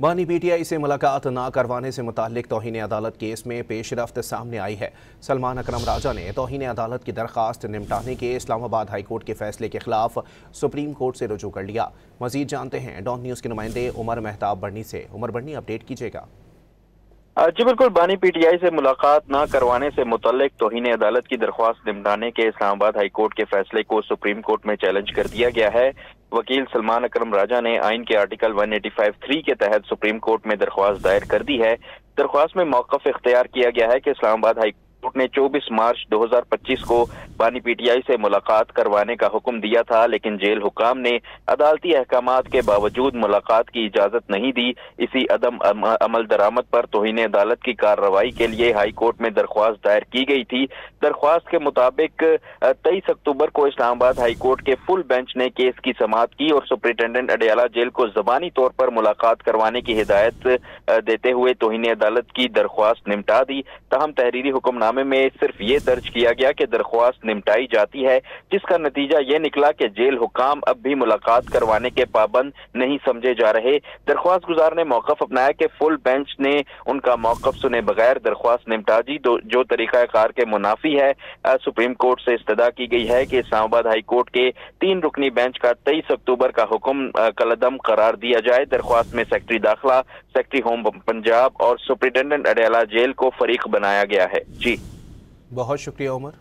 बानी पीटीआई से मुलाकात न करवाने से मुताल्लिक तौहीन अदालत केस में पेशरफ्त सामने आई है। सलमान अकरम राजा ने तौहीन अदालत की दरख्वास्त निपटाने के इस्लामाबाद हाई कोर्ट के फैसले के खिलाफ सुप्रीम कोर्ट से रुजू कर लिया। मजीद जानते हैं डॉन न्यूज़ के नुमाइंदे उमर मेहताब बर्नी से। उमर बर्नी, अपडेट कीजिएगा। जी बिल्कुल, बानी पीटीआई से मुलाकात न करवाने से मुतल्लिक तौहीन अदालत की दरख्वास्त निपटाने के इस्लामाबाद हाई कोर्ट के फैसले को सुप्रीम कोर्ट में चैलेंज कर दिया गया है। वकील सलमान अकरम राजा ने आइन के आर्टिकल 185(3) के तहत सुप्रीम कोर्ट में दरख्वास्त दायर कर दी है। दरख्वास्त में मौक़िफ़ इख्तियार किया गया है कि इस्लामाबाद हाई कोर्ट ने 24 मार्च 2025 को बानी पीटीआई से मुलाकात करवाने का हुक्म दिया था, लेकिन जेल हुकाम ने अदालती अहकामात के बावजूद मुलाकात की इजाजत नहीं दी। इसी अदम अमल दरामद पर तौहीन अदालत की कार्रवाई के लिए हाई कोर्ट में दरख्वास्त दायर की गई थी। दरख्वास्त के मुताबिक 23 अक्टूबर को इस्लामाबाद हाई कोर्ट के फुल बेंच ने केस की समाअत की और सुपरिटेंडेंट अडयाला जेल को ज़बानी तौर पर मुलाकात करवाने की हिदायत देते हुए तौहीन अदालत की दरख्वास्त निपटा दी। तहम तहरीरी हुक्मनामे में सिर्फ ये दर्ज किया गया कि दरख्वास्त निपटाई जाती है, जिसका नतीजा ये निकला कि जेल हुकाम अब भी मुलाकात करवाने के पाबंद नहीं समझे जा रहे। दरख्वास्त गुजार ने मौक़िफ़ अपनाया कि फुल बेंच ने उनका मौक़िफ़ सुने बगैर दरख्वास्त निपटा दी, जो तरीक़ाकार के मुनाफी है। सुप्रीम कोर्ट से इस्तदा की गई है कि इस्लामाबाद हाई कोर्ट के 3 रुकनी बेंच का 23 अक्टूबर का हुक्म कलअदम करार दिया जाए। दरख्वास्त में सेक्रेटरी दाखिला, सेक्रेटरी होम पंजाब और सुपरिटेंडेंट अडयाला जेल को फरीक बनाया गया है। जी, बहुत शुक्रिया उमर।